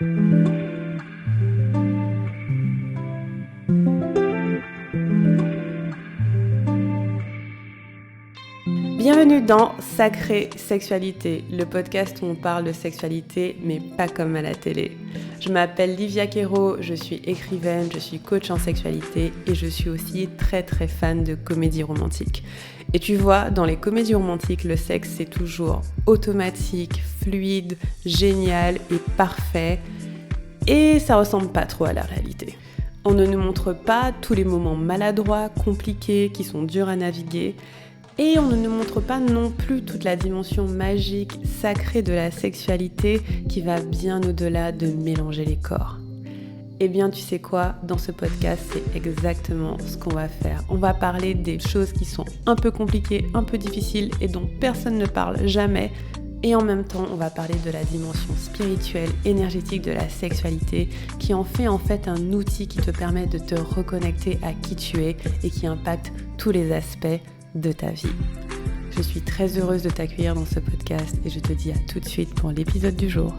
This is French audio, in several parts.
Bienvenue dans Sacrée Sexualité, le podcast où on parle de sexualité, mais pas comme à la télé. Je m'appelle Livia Quero, je suis écrivaine, je suis coach en sexualité et je suis aussi très fan de comédie romantique. Et tu vois, dans les comédies romantiques, le sexe c'est toujours automatique, fluide, génial et parfait. Et ça ressemble pas trop à la réalité. On ne nous montre pas tous les moments maladroits, compliqués, qui sont durs à naviguer. Et on ne nous montre pas non plus toute la dimension magique, sacrée de la sexualité qui va bien au-delà de mélanger les corps. Eh bien, tu sais quoi ? Dans ce podcast, c'est exactement ce qu'on va faire. On va parler des choses qui sont un peu compliquées, un peu difficiles et dont personne ne parle jamais. Et en même temps, on va parler de la dimension spirituelle, énergétique de la sexualité qui en fait un outil qui te permet de te reconnecter à qui tu es et qui impacte tous les aspects de ta vie. Je suis très heureuse de t'accueillir dans ce podcast et je te dis à tout de suite pour l'épisode du jour.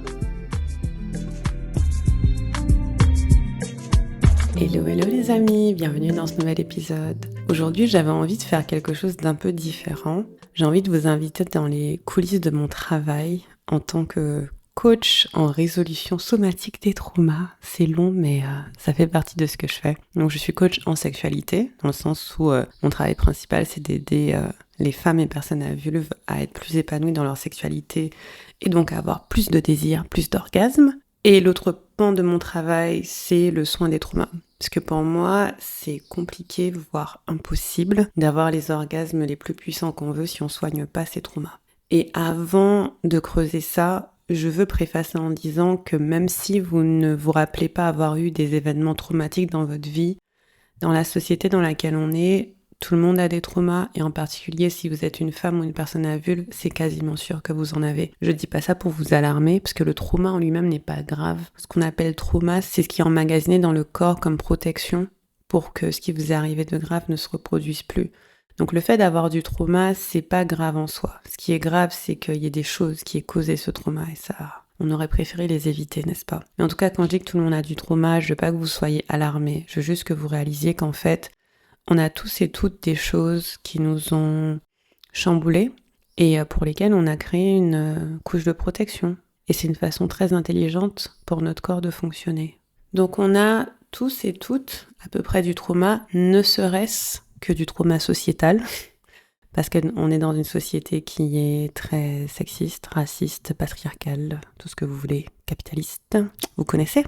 Hello les amis, bienvenue dans ce nouvel épisode. Aujourd'hui j'avais envie de faire quelque chose d'un peu différent. J'ai envie de vous inviter dans les coulisses de mon travail en tant que coach en résolution somatique des traumas. C'est long, mais ça fait partie de ce que je fais. Donc je suis coach en sexualité, dans le sens où mon travail principal, c'est d'aider les femmes et personnes à vulve à être plus épanouies dans leur sexualité et donc à avoir plus de désir, plus d'orgasme. Et l'autre pan de mon travail, c'est le soin des traumas. Parce que pour moi, c'est compliqué, voire impossible, d'avoir les orgasmes les plus puissants qu'on veut si on soigne pas ces traumas. Et avant de creuser ça, je veux préfacer en disant que même si vous ne vous rappelez pas avoir eu des événements traumatiques dans votre vie, dans la société dans laquelle on est, tout le monde a des traumas, et en particulier si vous êtes une femme ou une personne à vulve, c'est quasiment sûr que vous en avez. Je dis pas ça pour vous alarmer, parce que le trauma en lui-même n'est pas grave. Ce qu'on appelle trauma, c'est ce qui est emmagasiné dans le corps comme protection pour que ce qui vous est arrivé de grave ne se reproduise plus. Donc le fait d'avoir du trauma, c'est pas grave en soi. Ce qui est grave, c'est qu'il y ait des choses qui aient causé ce trauma, et ça, on aurait préféré les éviter, n'est-ce pas ? Mais en tout cas, quand je dis que tout le monde a du trauma, je veux pas que vous soyez alarmés. Je veux juste que vous réalisiez qu'en fait, on a tous et toutes des choses qui nous ont chamboulés et pour lesquelles on a créé une couche de protection. Et c'est une façon très intelligente pour notre corps de fonctionner. Donc on a tous et toutes à peu près du trauma, ne serait-ce que du trauma sociétal, parce qu'on est dans une société qui est très sexiste, raciste, patriarcale, tout ce que vous voulez, capitaliste, vous connaissez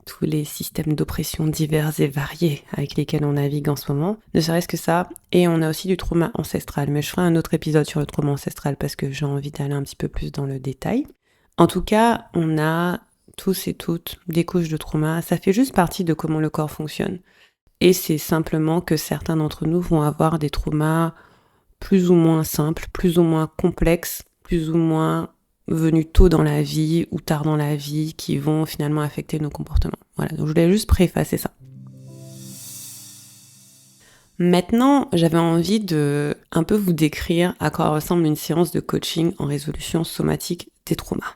tous les systèmes d'oppression divers et variés avec lesquels on navigue en ce moment, ne serait-ce que ça, et on a aussi du trauma ancestral, mais je ferai un autre épisode sur le trauma ancestral parce que j'ai envie d'aller un petit peu plus dans le détail. En tout cas, on a tous et toutes des couches de trauma, ça fait juste partie de comment le corps fonctionne. Et c'est simplement que certains d'entre nous vont avoir des traumas plus ou moins simples, plus ou moins complexes, plus ou moins venus tôt dans la vie ou tard dans la vie, qui vont finalement affecter nos comportements. Voilà, donc je voulais juste préfacer ça. Maintenant, j'avais envie de un peu vous décrire à quoi ressemble une séance de coaching en résolution somatique des traumas.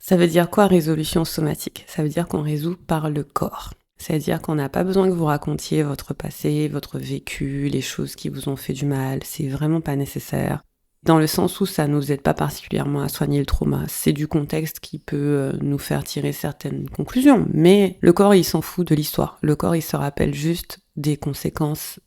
Ça veut dire quoi, résolution somatique ? Ça veut dire qu'on résout par le corps. C'est-à-dire qu'on n'a pas besoin que vous racontiez votre passé, votre vécu, les choses qui vous ont fait du mal. C'est vraiment pas nécessaire. Dans le sens où ça nous aide pas particulièrement à soigner le trauma. C'est du contexte qui peut nous faire tirer certaines conclusions. Mais le corps, il s'en fout de l'histoire. Le corps, il se rappelle juste des conséquences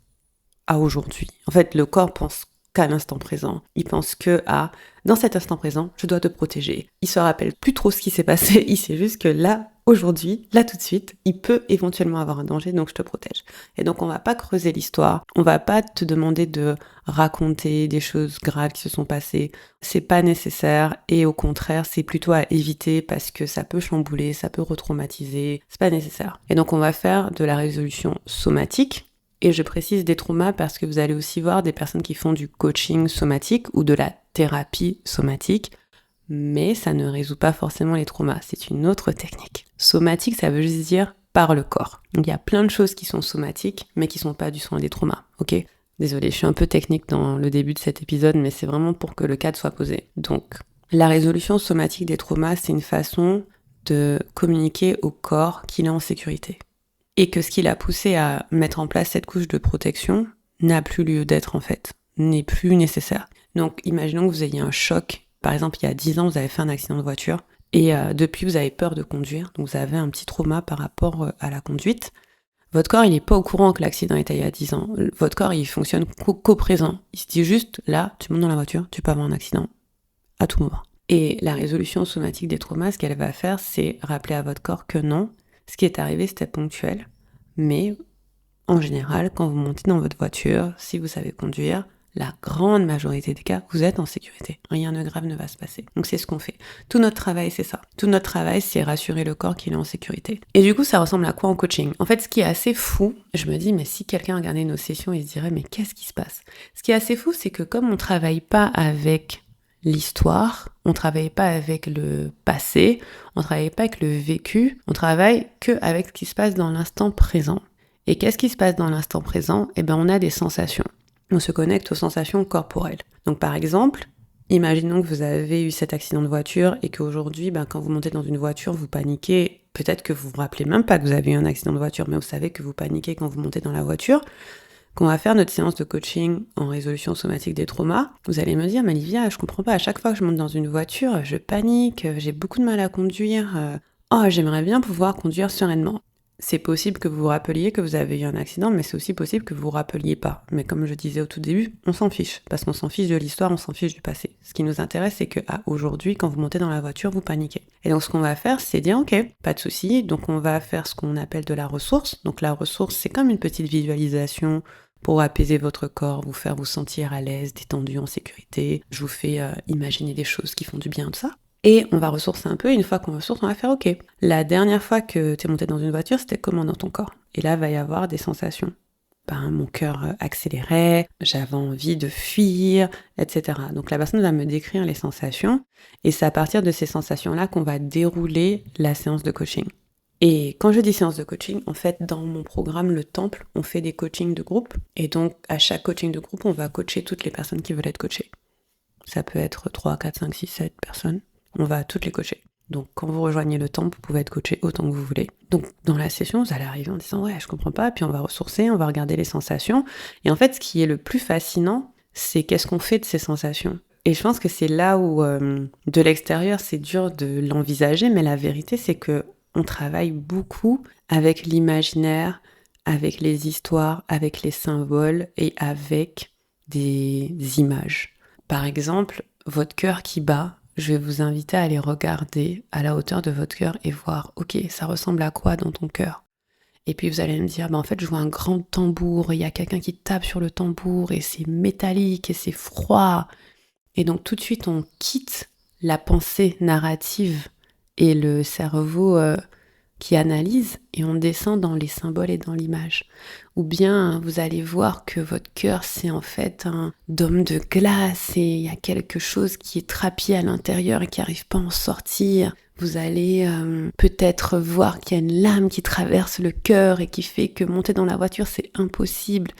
à aujourd'hui. En fait, le corps pense qu'à l'instant présent. Il pense que à, dans cet instant présent, je dois te protéger. Il se rappelle plus trop ce qui s'est passé. Il sait juste que là, aujourd'hui, là tout de suite, il peut éventuellement avoir un danger, donc je te protège. Et donc on va pas creuser l'histoire, on va pas te demander de raconter des choses graves qui se sont passées, c'est pas nécessaire, et au contraire, c'est plutôt à éviter parce que ça peut chambouler, ça peut retraumatiser, c'est pas nécessaire. Et donc on va faire de la résolution somatique, et je précise des traumas parce que vous allez aussi voir des personnes qui font du coaching somatique ou de la thérapie somatique, mais ça ne résout pas forcément les traumas, c'est une autre technique. Somatique, ça veut juste dire par le corps. Donc il y a plein de choses qui sont somatiques, mais qui sont pas du soin des traumas, ok ? Désolée, je suis un peu technique dans le début de cet épisode, mais c'est vraiment pour que le cadre soit posé. Donc, la résolution somatique des traumas, c'est une façon de communiquer au corps qu'il est en sécurité. Et que ce qui l'a poussé à mettre en place cette couche de protection n'a plus lieu d'être en fait, n'est plus nécessaire. Donc imaginons que vous ayez un choc, par exemple il y a 10 ans vous avez fait un accident de voiture, et depuis vous avez peur de conduire, donc vous avez un petit trauma par rapport à la conduite. Votre corps il n'est pas au courant que l'accident était il y a 10 ans, votre corps il fonctionne qu'au présent, il se dit juste là tu montes dans la voiture, tu peux avoir un accident à tout moment. Et la résolution somatique des traumas, ce qu'elle va faire, c'est rappeler à votre corps que non, ce qui est arrivé, c'était ponctuel. Mais en général, quand vous montez dans votre voiture, si vous savez conduire, la grande majorité des cas, vous êtes en sécurité. Rien de grave ne va se passer. Donc c'est ce qu'on fait. Tout notre travail, c'est ça. Tout notre travail, c'est rassurer le corps qu'il est en sécurité. Et du coup, ça ressemble à quoi en coaching ? En fait, ce qui est assez fou, je me dis, mais si quelqu'un regardait nos sessions, il se dirait, mais qu'est-ce qui se passe ? Ce qui est assez fou, c'est que comme on ne travaille pas avec l'histoire, on travaille pas avec le passé, on travaille pas avec le vécu, on travaille que avec ce qui se passe dans l'instant présent. Et qu'est-ce qui se passe dans l'instant présent ? Eh bien, on a des sensations. On se connecte aux sensations corporelles. Donc, par exemple, imaginons que vous avez eu cet accident de voiture et qu'aujourd'hui, quand vous montez dans une voiture, vous paniquez. Peut-être que vous vous rappelez même pas que vous avez eu un accident de voiture, mais vous savez que vous paniquez quand vous montez dans la voiture. Qu'on va faire notre séance de coaching en résolution somatique des traumas, vous allez me dire, mais Livia, je comprends pas, à chaque fois que je monte dans une voiture, je panique, j'ai beaucoup de mal à conduire, j'aimerais bien pouvoir conduire sereinement. C'est possible que vous vous rappeliez que vous avez eu un accident, mais c'est aussi possible que vous vous rappeliez pas. Mais comme je disais au tout début, on s'en fiche, parce qu'on s'en fiche de l'histoire, on s'en fiche du passé. Ce qui nous intéresse, c'est que aujourd'hui, quand vous montez dans la voiture, vous paniquez. Et donc ce qu'on va faire, c'est dire, ok, pas de souci, donc on va faire ce qu'on appelle de la ressource. Donc la ressource, c'est comme une petite visualisation pour apaiser votre corps, vous faire vous sentir à l'aise, détendu, en sécurité. Je vous fais imaginer des choses qui font du bien, tout ça. Et on va ressourcer un peu, et une fois qu'on ressource, on va faire ok. La dernière fois que tu es monté dans une voiture, c'était comment dans ton corps ? Et là, il va y avoir des sensations. Mon cœur accélérait, j'avais envie de fuir, etc. Donc la personne va me décrire les sensations, et c'est à partir de ces sensations-là qu'on va dérouler la séance de coaching. Et quand je dis séance de coaching, en fait, dans mon programme Le Temple, on fait des coachings de groupe. Et donc, à chaque coaching de groupe, on va coacher toutes les personnes qui veulent être coachées. Ça peut être 3, 4, 5, 6, 7 personnes. On va toutes les coacher. Donc, quand vous rejoignez Le Temple, vous pouvez être coaché autant que vous voulez. Donc, dans la session, vous allez arriver en disant « Ouais, je comprends pas », puis on va ressourcer, on va regarder les sensations. Et en fait, ce qui est le plus fascinant, c'est qu'est-ce qu'on fait de ces sensations. Et je pense que c'est là où, de l'extérieur, c'est dur de l'envisager, mais la vérité, c'est que on travaille beaucoup avec l'imaginaire, avec les histoires, avec les symboles et avec des images. Par exemple, votre cœur qui bat, je vais vous inviter à aller regarder à la hauteur de votre cœur et voir, ok, ça ressemble à quoi dans ton cœur ? Et puis vous allez me dire, en fait, je vois un grand tambour, il y a quelqu'un qui tape sur le tambour et c'est métallique et c'est froid. Et donc tout de suite, on quitte la pensée narrative et le cerveau qui analyse, et on descend dans les symboles et dans l'image. Ou bien vous allez voir que votre cœur, c'est en fait un dôme de glace et il y a quelque chose qui est trapié à l'intérieur et qui n'arrive pas à en sortir. Vous allez peut-être voir qu'il y a une lame qui traverse le cœur et qui fait que monter dans la voiture, c'est impossible.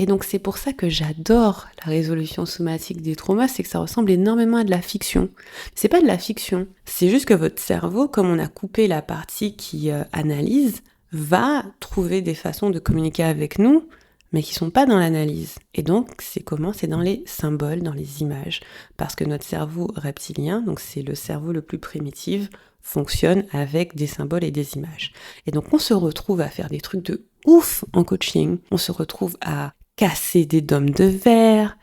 Et donc c'est pour ça que j'adore la résolution somatique des traumas, c'est que ça ressemble énormément à de la fiction. C'est pas de la fiction, c'est juste que votre cerveau, comme on a coupé la partie qui analyse, va trouver des façons de communiquer avec nous, mais qui sont pas dans l'analyse. Et donc c'est comment ? C'est dans les symboles, dans les images. Parce que notre cerveau reptilien, donc c'est le cerveau le plus primitif, fonctionne avec des symboles et des images. Et donc on se retrouve à faire des trucs de ouf en coaching, on se retrouve à casser des dômes de verre,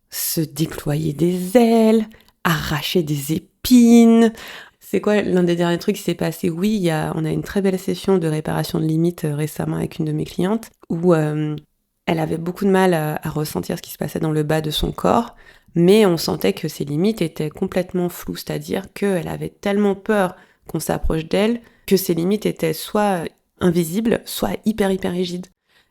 se déployer des ailes, arracher des épines. C'est quoi l'un des derniers trucs qui s'est passé ? Oui, on a une très belle session de réparation de limites récemment avec une de mes clientes où elle avait beaucoup de mal à ressentir ce qui se passait dans le bas de son corps, mais on sentait que ses limites étaient complètement floues, c'est-à-dire qu'elle avait tellement peur qu'on s'approche d'elle que ses limites étaient soit invisibles, soit hyper rigides.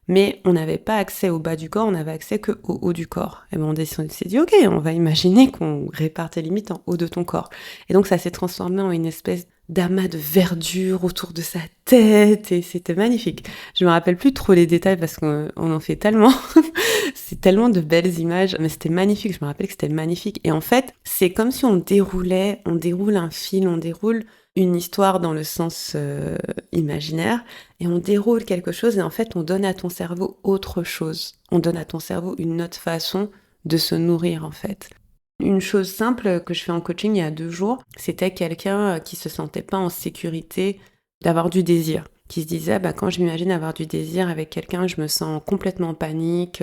Mais on n'avait pas accès au bas du corps, on n'avait accès qu'au haut du corps. Et on s'est dit, ok, on va imaginer qu'on répare tes limites en haut de ton corps. Et donc ça s'est transformé en une espèce d'amas de verdure autour de sa tête, et c'était magnifique. Je me rappelle plus trop les détails parce qu'on en fait tellement. C'est tellement de belles images, mais c'était magnifique, je me rappelle que c'était magnifique. Et en fait, c'est comme si on déroule un fil, on déroule une histoire dans le sens imaginaire et on déroule quelque chose et en fait on donne à ton cerveau autre chose. On donne à ton cerveau une autre façon de se nourrir en fait. Une chose simple que je fais en coaching il y a 2 jours, c'était quelqu'un qui se sentait pas en sécurité d'avoir du désir. Qui se disait, quand je m'imagine avoir du désir avec quelqu'un, je me sens complètement en panique,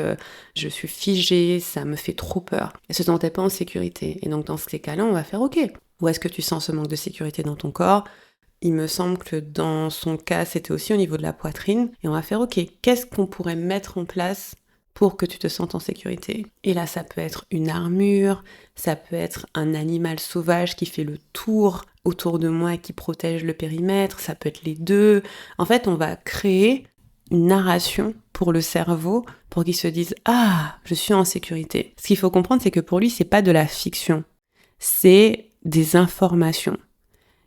je suis figée, ça me fait trop peur. Elle se sentait pas en sécurité. Et donc dans ces cas-là, on va faire OK. Où est-ce que tu sens ce manque de sécurité dans ton corps? Il me semble que dans son cas, c'était aussi au niveau de la poitrine. Et on va faire OK, qu'est-ce qu'on pourrait mettre en place pour que tu te sentes en sécurité? Et là, ça peut être une armure, ça peut être un animal sauvage qui fait le tour autour de moi et qui protège le périmètre, ça peut être les deux. En fait, on va créer une narration pour le cerveau pour qu'il se dise « Ah, je suis en sécurité ». Ce qu'il faut comprendre, c'est que pour lui, c'est pas de la fiction, c'est des informations.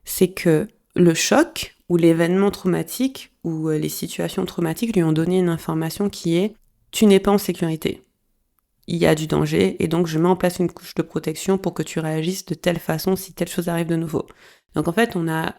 C'est que le choc ou l'événement traumatique ou les situations traumatiques lui ont donné une information qui est « Tu n'es pas en sécurité ». Il y a du danger et donc je mets en place une couche de protection pour que tu réagisses de telle façon si telle chose arrive de nouveau. Donc en fait, on a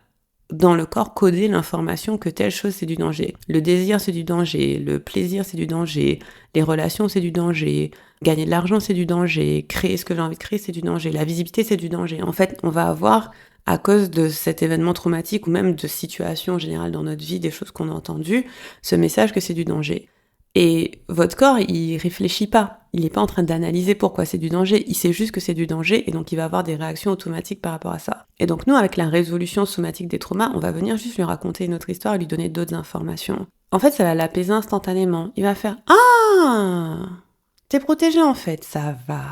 dans le corps codé l'information que telle chose c'est du danger. Le désir c'est du danger, le plaisir c'est du danger, les relations c'est du danger, gagner de l'argent c'est du danger, créer ce que j'ai envie de créer c'est du danger, la visibilité c'est du danger. En fait, on va avoir à cause de cet événement traumatique ou même de situations générales dans notre vie, des choses qu'on a entendues, ce message que c'est du danger. Et votre corps, il réfléchit pas. Il n'est pas en train d'analyser pourquoi c'est du danger. Il sait juste que c'est du danger et donc il va avoir des réactions automatiques par rapport à ça. Et donc nous, avec la résolution somatique des traumas, on va venir juste lui raconter une autre histoire et lui donner d'autres informations. En fait, ça va l'apaiser instantanément. Il va faire « Ah, t'es protégé en fait, ça va,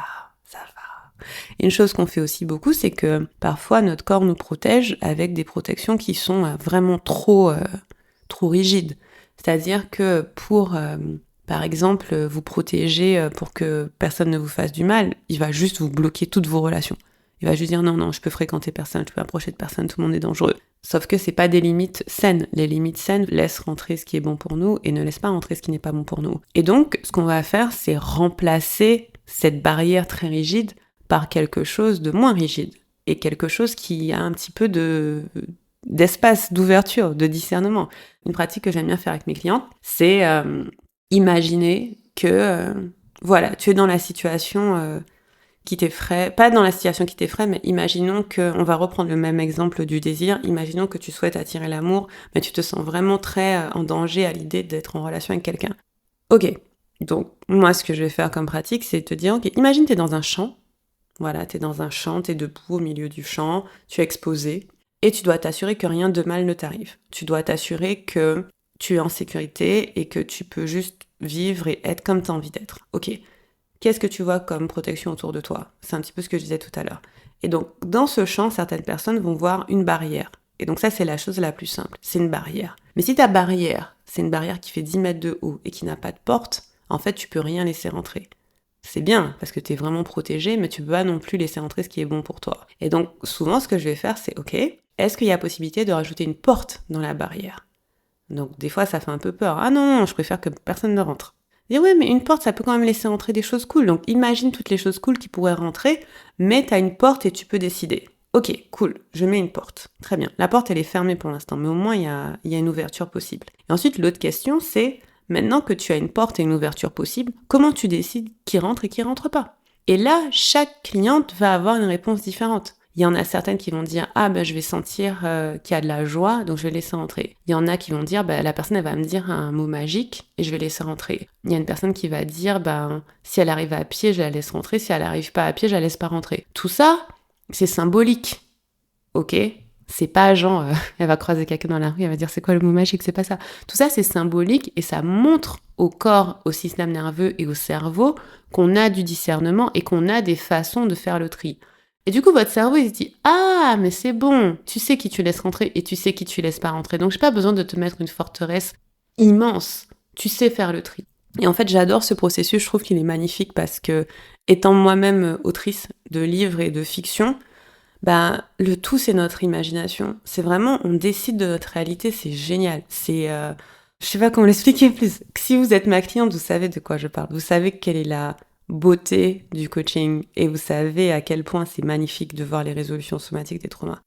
ça va ». Et une chose qu'on fait aussi beaucoup, c'est que parfois notre corps nous protège avec des protections qui sont vraiment trop rigides. C'est-à-dire que pour, par exemple, vous protéger pour que personne ne vous fasse du mal, il va juste vous bloquer toutes vos relations. Il va juste dire non, je peux fréquenter personne, je peux approcher de personne, tout le monde est dangereux. Sauf que c'est pas des limites saines. Les limites saines laissent rentrer ce qui est bon pour nous et ne laissent pas rentrer ce qui n'est pas bon pour nous. Et donc, ce qu'on va faire, c'est remplacer cette barrière très rigide par quelque chose de moins rigide et quelque chose qui a un petit peu d'espace, d'ouverture, de discernement. Une pratique que j'aime bien faire avec mes clientes, c'est imaginer que, tu es dans la situation qui t'effraie, pas dans la situation qui t'effraie, mais imaginons que, on va reprendre le même exemple du désir, imaginons que tu souhaites attirer l'amour, mais tu te sens vraiment très en danger à l'idée d'être en relation avec quelqu'un. Ok, donc moi ce que je vais faire comme pratique, c'est te dire, ok, imagine t'es dans un champ, t'es dans un champ, t'es debout au milieu du champ, tu es exposé, et tu dois t'assurer que rien de mal ne t'arrive. Tu dois t'assurer que tu es en sécurité et que tu peux juste vivre et être comme tu as envie d'être. Ok, qu'est-ce que tu vois comme protection autour de toi? C'est un petit peu ce que je disais tout à l'heure. Et donc, dans ce champ, certaines personnes vont voir une barrière. Et donc ça, c'est la chose la plus simple. C'est une barrière. Mais si ta barrière, c'est une barrière qui fait 10 mètres de haut et qui n'a pas de porte, en fait, tu peux rien laisser rentrer. C'est bien, parce que tu es vraiment protégé, mais tu peux pas non plus laisser entrer ce qui est bon pour toi. Et donc, souvent, ce que je vais faire, c'est, ok, est-ce qu'il y a possibilité de rajouter une porte dans la barrière? Donc, des fois, ça fait un peu peur. Ah non, je préfère que personne ne rentre. Dire, ouais, mais une porte, ça peut quand même laisser entrer des choses cool. Donc, imagine toutes les choses cool qui pourraient rentrer, mais t'as une porte et tu peux décider. Ok, cool, je mets une porte. Très bien. La porte, elle est fermée pour l'instant, mais au moins, il y a une ouverture possible. Et ensuite, l'autre question, c'est, maintenant que tu as une porte et une ouverture possible, comment tu décides qui rentre et qui rentre pas? Et là, chaque cliente va avoir une réponse différente. Il y en a certaines qui vont dire « Ah, je vais sentir qu'il y a de la joie, donc je vais laisser rentrer. » Il y en a qui vont dire « La personne, elle va me dire un mot magique et je vais laisser rentrer. » Il y a une personne qui va dire « Si elle arrive à pied, je la laisse rentrer. Si elle n'arrive pas à pied, je la laisse pas rentrer. » Tout ça, c'est symbolique. Ok ? C'est pas genre, elle va croiser quelqu'un dans la rue, elle va dire c'est quoi le mot magique, c'est pas ça. Tout ça, c'est symbolique et ça montre au corps, au système nerveux et au cerveau qu'on a du discernement et qu'on a des façons de faire le tri. Et du coup, votre cerveau, il se dit « Ah, mais c'est bon, tu sais qui tu laisses rentrer et tu sais qui tu laisses pas rentrer. Donc, j'ai pas besoin de te mettre une forteresse immense. Tu sais faire le tri. » Et en fait, j'adore ce processus, je trouve qu'il est magnifique parce que, étant moi-même autrice de livres et de fiction, le tout, c'est notre imagination. C'est vraiment, on décide de notre réalité, c'est génial. C'est, je sais pas comment l'expliquer plus. Si vous êtes ma cliente, vous savez de quoi je parle. Vous savez quelle est la beauté du coaching et vous savez à quel point c'est magnifique de voir les résolutions somatiques des traumas.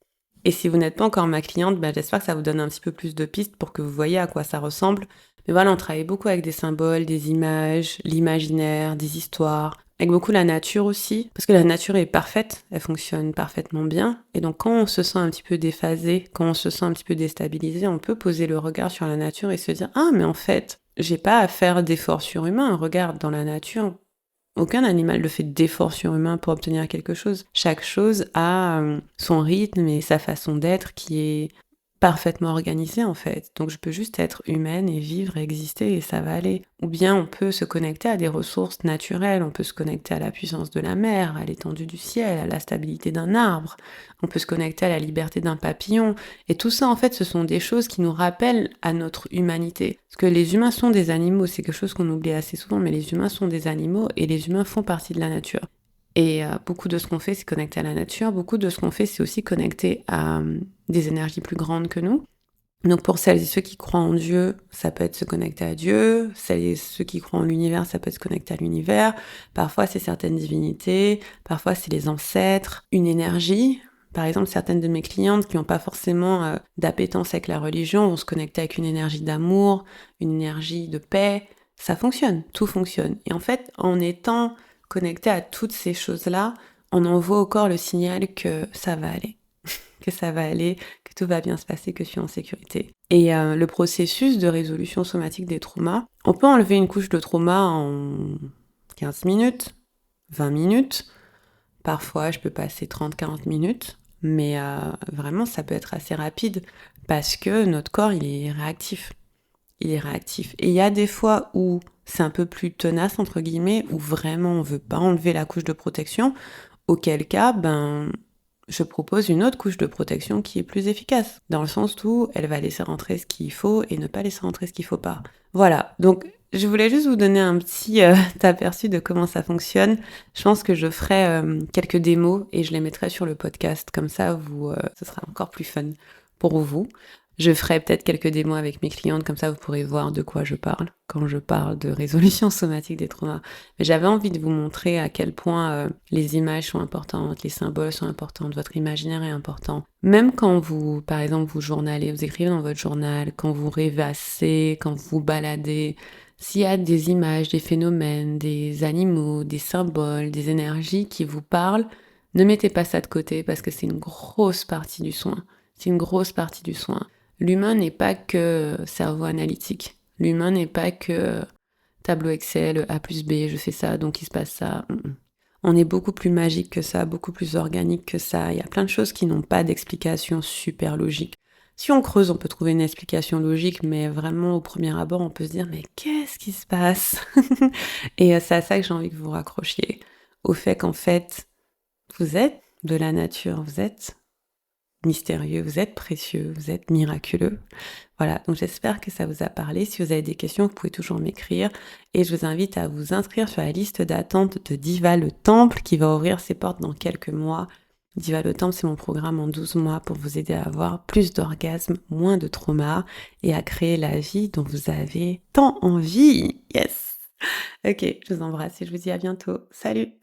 Et si vous n'êtes pas encore ma cliente, j'espère que ça vous donne un petit peu plus de pistes pour que vous voyez à quoi ça ressemble. Mais voilà, on travaille beaucoup avec des symboles, des images, l'imaginaire, des histoires, avec beaucoup la nature aussi, parce que la nature est parfaite, elle fonctionne parfaitement bien. Et donc quand on se sent un petit peu déphasé, quand on se sent un petit peu déstabilisé, on peut poser le regard sur la nature et se dire « Ah, mais en fait, j'ai pas à faire d'efforts surhumains. Regarde, dans la nature, aucun animal ne fait d'efforts surhumains pour obtenir quelque chose. Chaque chose a son rythme et sa façon d'être qui est parfaitement organisée en fait. Donc je peux juste être humaine et vivre et exister et ça va aller. Ou bien on peut se connecter à des ressources naturelles, on peut se connecter à la puissance de la mer, à l'étendue du ciel, à la stabilité d'un arbre, on peut se connecter à la liberté d'un papillon. Et tout ça en fait ce sont des choses qui nous rappellent à notre humanité. Parce que les humains sont des animaux, c'est quelque chose qu'on oublie assez souvent, mais les humains sont des animaux et les humains font partie de la nature. Et beaucoup de ce qu'on fait, c'est connecter à la nature. Beaucoup de ce qu'on fait, c'est aussi connecter à des énergies plus grandes que nous. Donc pour celles et ceux qui croient en Dieu, ça peut être se connecter à Dieu. Celles et ceux qui croient en l'univers, ça peut être se connecter à l'univers. Parfois, c'est certaines divinités. Parfois, c'est les ancêtres. Une énergie. Par exemple, certaines de mes clientes qui n'ont pas forcément d'appétence avec la religion vont se connecter avec une énergie d'amour, une énergie de paix. Ça fonctionne, tout fonctionne. Et en fait, en étant connecté à toutes ces choses-là, on envoie au corps le signal que ça va aller, que ça va aller, que tout va bien se passer, que je suis en sécurité. Et le processus de résolution somatique des traumas, on peut enlever une couche de trauma en 15 minutes, 20 minutes, parfois je peux passer 30-40 minutes, mais vraiment ça peut être assez rapide parce que notre corps il est réactif. Il est réactif. Et il y a des fois où c'est un peu plus tenace, entre guillemets, où vraiment on veut pas enlever la couche de protection, auquel cas, je propose une autre couche de protection qui est plus efficace, dans le sens où elle va laisser rentrer ce qu'il faut et ne pas laisser rentrer ce qu'il faut pas. Voilà, donc je voulais juste vous donner un petit aperçu de comment ça fonctionne. Je pense que je ferai quelques démos et je les mettrai sur le podcast, comme ça ce sera encore plus fun pour vous. Je ferai peut-être quelques démos avec mes clientes, comme ça vous pourrez voir de quoi je parle quand je parle de résolution somatique des traumas. Mais j'avais envie de vous montrer à quel point les images sont importantes, les symboles sont importants, votre imaginaire est important. Même quand vous, par exemple, vous journalez, vous écrivez dans votre journal, quand vous rêvassez, quand vous baladez, s'il y a des images, des phénomènes, des animaux, des symboles, des énergies qui vous parlent, ne mettez pas ça de côté parce que c'est une grosse partie du soin. C'est une grosse partie du soin. L'humain n'est pas que cerveau analytique. L'humain n'est pas que tableau Excel, A plus B, je fais ça, donc il se passe ça. On est beaucoup plus magique que ça, beaucoup plus organique que ça. Il y a plein de choses qui n'ont pas d'explication super logique. Si on creuse, on peut trouver une explication logique, mais vraiment au premier abord, on peut se dire « mais qu'est-ce qui se passe ?» Et c'est à ça que j'ai envie que vous raccrochiez. Au fait qu'en fait, vous êtes de la nature, vous êtes mystérieux, vous êtes précieux, vous êtes miraculeux. Voilà, donc j'espère que ça vous a parlé. Si vous avez des questions, vous pouvez toujours m'écrire. Et je vous invite à vous inscrire sur la liste d'attente de Diva le Temple qui va ouvrir ses portes dans quelques mois. Diva le Temple, c'est mon programme en 12 mois pour vous aider à avoir plus d'orgasmes, moins de traumas et à créer la vie dont vous avez tant envie. Yes! Ok, je vous embrasse et je vous dis à bientôt. Salut!